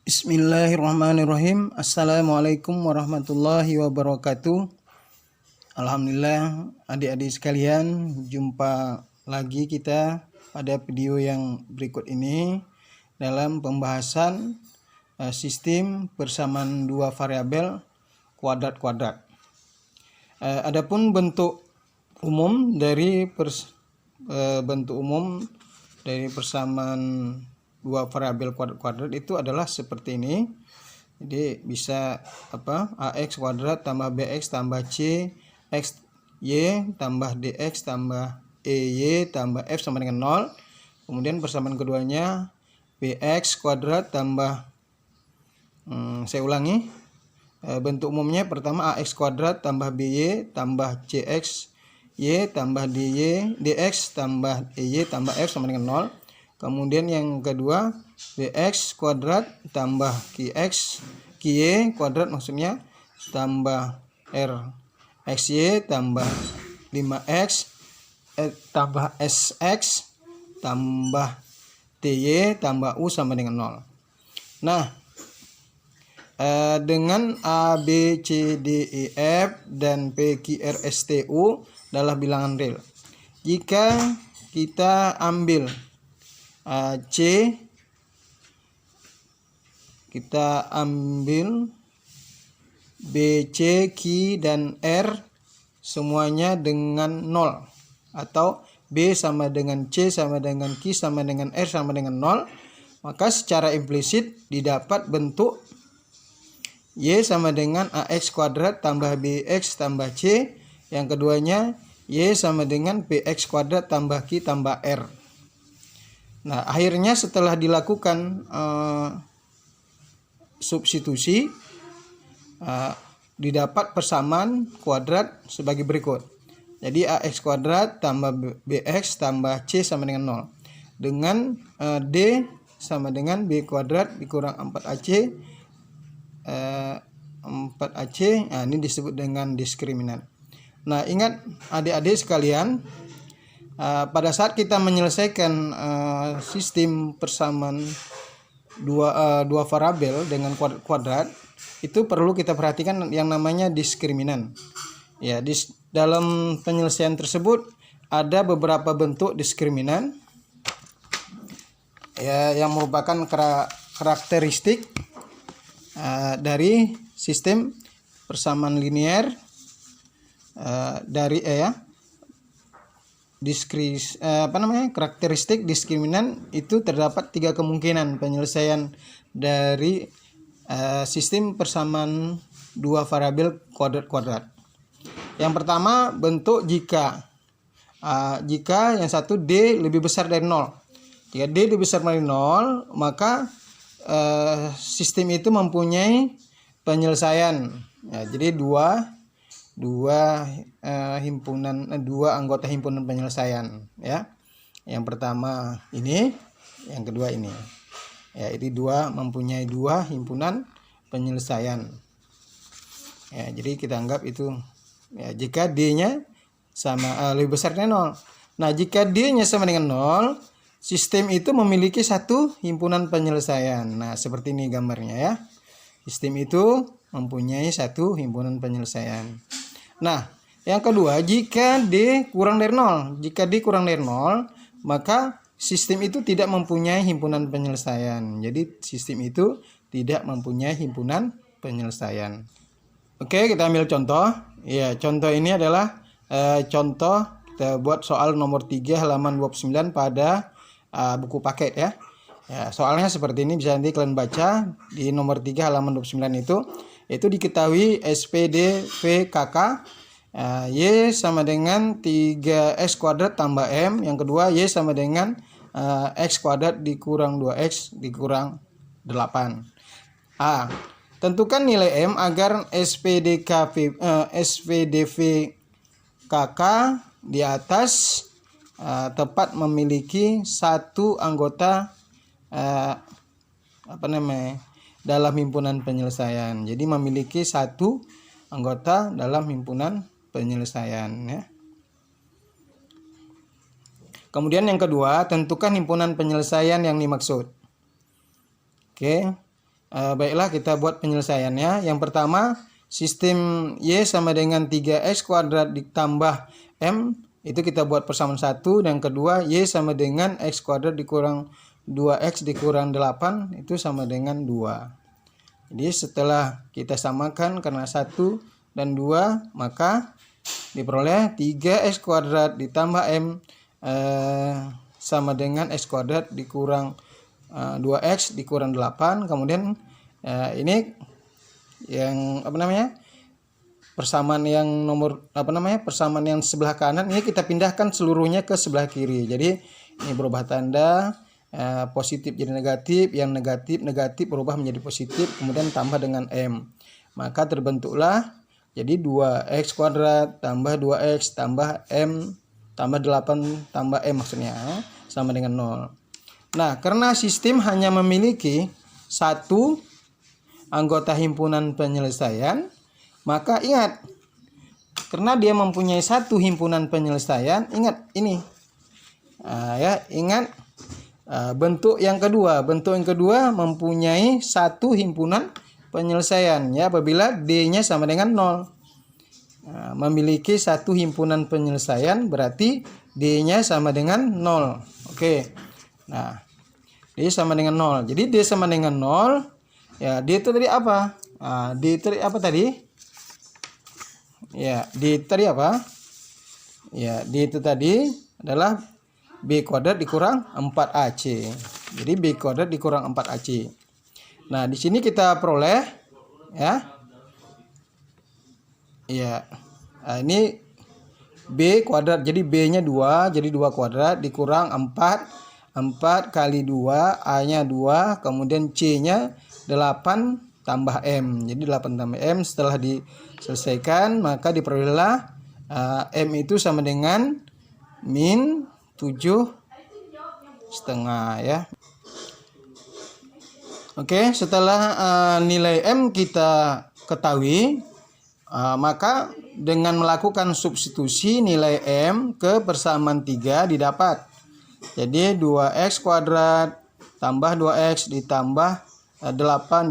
Bismillahirrahmanirrahim. Assalamualaikum warahmatullahi wabarakatuh. Alhamdulillah adik-adik sekalian, jumpa lagi kita pada video yang berikut ini dalam pembahasan sistem persamaan dua variabel kuadrat-kuadrat. Adapun bentuk umum dari persamaan dua variabel kuadrat itu adalah seperti ini. Jadi bisa ax kuadrat tambah bx tambah c x y tambah dx tambah ey tambah f sama dengan 0. Kemudian persamaan keduanya bx kuadrat tambah saya ulangi, bentuk umumnya pertama ax kuadrat tambah by tambah cx y tambah dy dx tambah ey tambah f sama dengan 0. Kemudian yang kedua bx kuadrat tambah qx ky kuadrat maksudnya tambah r xy tambah 5x tambah sx tambah ty tambah u sama dengan 0. Nah, dengan a b c d e f dan p q r s t u adalah bilangan real. Jika kita ambil C, kita ambil B, C, Q, dan R semuanya dengan 0, atau B sama dengan C sama dengan Q sama dengan R sama dengan 0, maka secara implisit didapat bentuk Y sama dengan AX kuadrat tambah BX tambah C, yang keduanya Y sama dengan BX kuadrat tambah Q tambah R. Nah, akhirnya setelah dilakukan substitusi, didapat persamaan kuadrat sebagai berikut. Jadi ax kuadrat tambah bx tambah c sama dengan 0. Dengan d sama dengan b kuadrat dikurang 4ac. 4ac, nah ini disebut dengan diskriminan. Nah, ingat adik-adik sekalian, pada saat kita menyelesaikan sistem persamaan dua variabel dengan kuadrat, itu perlu kita perhatikan yang namanya diskriminan. Ya, dalam penyelesaian tersebut ada beberapa bentuk diskriminan ya, yang merupakan karakteristik dari sistem persamaan linear dari karakteristik diskriminan itu terdapat 3 kemungkinan penyelesaian dari sistem persamaan dua variabel kuadrat-kuadrat. Yang pertama, bentuk jika yang satu d lebih besar dari 0. Jika d lebih besar dari 0, maka sistem itu mempunyai penyelesaian. Ya, jadi dua anggota himpunan penyelesaian, ya. Yang pertama ini, yang kedua ini. Ya, ini mempunyai dua himpunan penyelesaian. Ya, jadi kita anggap itu ya, jika d-nya sama lebih besar dari 0. Nah, jika d-nya sama dengan 0, sistem itu memiliki satu himpunan penyelesaian. Nah, seperti ini gambarnya ya. Sistem itu mempunyai satu himpunan penyelesaian. Nah, yang kedua, jika D kurang dari 0. Jika D kurang dari 0, maka sistem itu tidak mempunyai himpunan penyelesaian. Jadi, sistem itu tidak mempunyai himpunan penyelesaian. Oke, kita ambil contoh. Ya, contoh ini adalah contoh kita buat soal nomor 3 halaman 29 pada buku paket ya. Ya, soalnya seperti ini, bisa nanti kalian baca di nomor 3 halaman 29 itu diketahui SPD VKK Y sama dengan 3x kuadrat tambah M. Yang kedua, Y sama dengan X kuadrat dikurang 2X dikurang 8. Tentukan nilai M agar SPDV KK di atas tepat memiliki satu anggota dalam himpunan penyelesaian. Jadi memiliki satu anggota dalam himpunan penyelesaian ya. Kemudian yang kedua, tentukan himpunan penyelesaian yang dimaksud. Oke. Baiklah, kita buat penyelesaiannya. Yang pertama, sistem Y sama dengan 3x kuadrat ditambah M, itu kita buat persamaan 1. Dan kedua, Y sama dengan x kuadrat dikurang 2x dikurang 8, itu sama dengan 2. Jadi setelah kita samakan karena 1 dan 2, maka diperoleh 3x kuadrat ditambah M sama dengan x kuadrat dikurang 2x dikurang 8. Kemudian ini yang persamaan yang persamaan yang sebelah kanan ini kita pindahkan seluruhnya ke sebelah kiri. Jadi ini berubah tanda, positif jadi negatif, yang negatif berubah menjadi positif, kemudian tambah dengan M. Maka terbentuklah jadi 2x kuadrat tambah 2x tambah M tambah 8 tambah M maksudnya sama dengan 0. Nah, karena sistem hanya memiliki satu anggota himpunan penyelesaian, maka ingat, karena dia mempunyai satu himpunan penyelesaian, ingat ini. Ingat bentuk yang kedua. Bentuk yang kedua mempunyai satu himpunan penyelesaian ya apabila D-nya sama dengan 0. Memiliki satu himpunan penyelesaian berarti D-nya sama dengan 0. Oke. Nah, D sama dengan 0. Jadi D sama dengan 0. Ya, D itu tadi apa? D itu apa tadi? Ya, D itu tadi apa? Ya, D itu tadi adalah B kuadrat dikurang 4AC. Jadi B kuadrat dikurang 4AC. Nah, di sini kita peroleh ya. Ya. Nah, ini B kuadrat, jadi B-nya 2, jadi 2 kuadrat dikurang 4. 4 kali 2, A-nya 2, kemudian C-nya 8 tambah M. Jadi 8 tambah M setelah diselesaikan maka diperolehlah M itu sama dengan min 7,5 ya. Oke, setelah nilai M kita ketahui, maka dengan melakukan substitusi nilai M ke persamaan 3 didapat. Jadi 2x kuadrat tambah 2x ditambah 8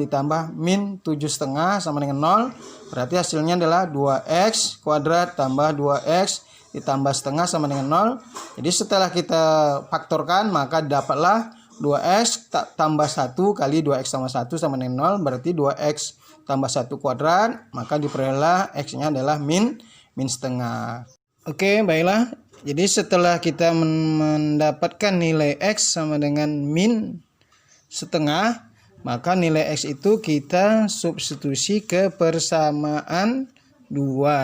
ditambah min 7,5 sama dengan 0. Berarti hasilnya adalah 2x kuadrat tambah 2x ditambah setengah sama dengan 0. Jadi setelah kita faktorkan maka dapatlah 2x tambah 1 kali 2x tambah 1 sama dengan 0. Berarti 2x tambah 1 kuadrat. Maka diperolehlah x-nya adalah min setengah. Oke, baiklah. Jadi setelah kita mendapatkan nilai x sama dengan min setengah, maka nilai x itu kita substitusi ke persamaan 2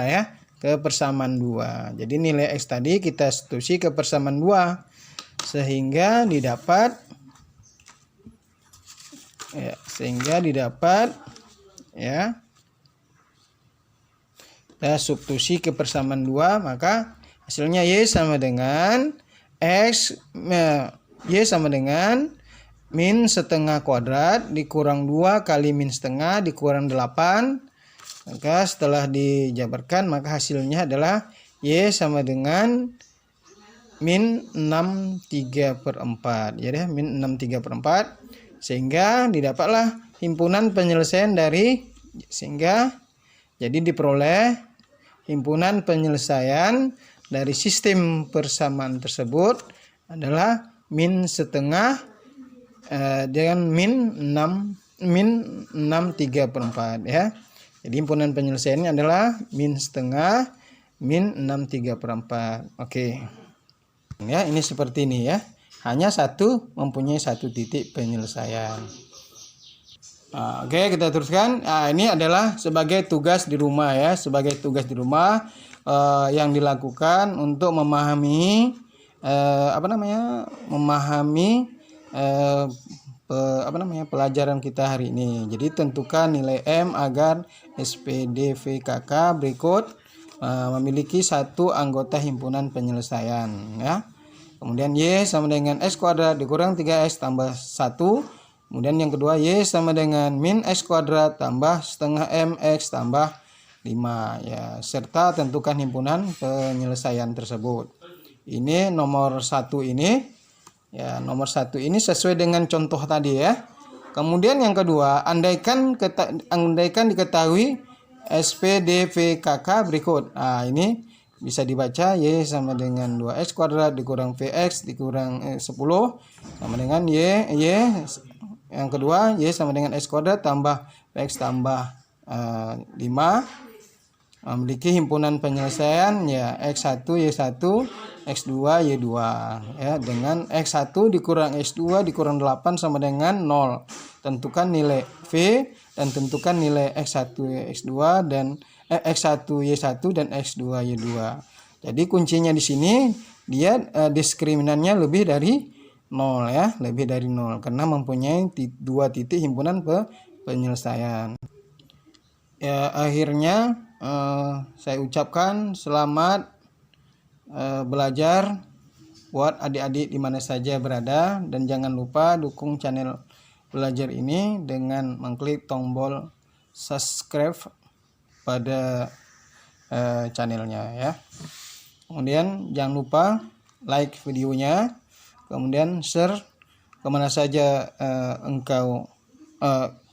ya, ke persamaan 2. Jadi nilai x tadi kita substitusi ke persamaan 2 sehingga didapat ya, kita substitusi ke persamaan 2, maka hasilnya Y sama dengan min setengah kuadrat dikurang 2 kali min setengah dikurang 8. Maka setelah dijabarkan maka hasilnya adalah Y sama dengan min 6/3/4. Jadi min 6/3/4. Sehingga didapatlah himpunan penyelesaian jadi diperoleh himpunan penyelesaian dari sistem persamaan tersebut adalah min setengah dengan min 6/3/4 ya. Jadi himpunan penyelesaiannya adalah min setengah min 6/3/4. Oke. Ya, ini seperti ini ya. Hanya satu mempunyai satu titik penyelesaian. Oke, kita teruskan. Ini adalah sebagai tugas di rumah ya, sebagai tugas di rumah yang dilakukan untuk memahami pelajaran kita hari ini. Jadi tentukan nilai M agar SPDVKK berikut memiliki satu anggota himpunan penyelesaian ya. Kemudian Y sama dengan x kuadrat dikurang 3x tambah 1. Kemudian yang kedua Y sama dengan min x kuadrat tambah setengah mx tambah 5 ya, serta tentukan himpunan penyelesaian tersebut. Ini nomor 1 ini ya, nomor 1 ini sesuai dengan contoh tadi ya. Kemudian yang kedua, andaikan diketahui SPDVKK berikut. Nah, ini bisa dibaca Y sama dengan 2X kuadrat dikurang VX dikurang 10 sama dengan Y. Yang kedua, Y sama dengan X kuadrat tambah VX tambah 5. Memiliki himpunan penyelesaian ya X1 Y1 X2 Y2 ya, dengan X1 dikurang X2 dikurang 8 sama dengan 0. Tentukan nilai V dan tentukan nilai X1 X2 dan X1 Y1 dan X2 Y2. Jadi kuncinya di sini dia diskriminannya lebih dari 0 ya, lebih dari 0 karena mempunyai 2 titik himpunan penyelesaian. Ya, akhirnya saya ucapkan selamat belajar buat adik-adik di mana saja berada, dan jangan lupa dukung channel belajar ini dengan mengklik tombol subscribe pada channelnya ya. Kemudian jangan lupa like videonya, kemudian share kemana saja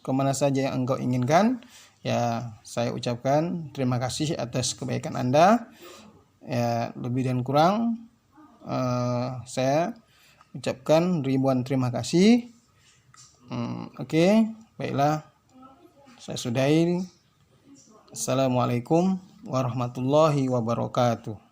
kemana saja yang engkau inginkan. Ya, saya ucapkan terima kasih atas kebaikan Anda. Ya, lebih dan kurang saya ucapkan ribuan terima kasih. Oke, baiklah. Saya sudahi. Assalamualaikum warahmatullahi wabarakatuh.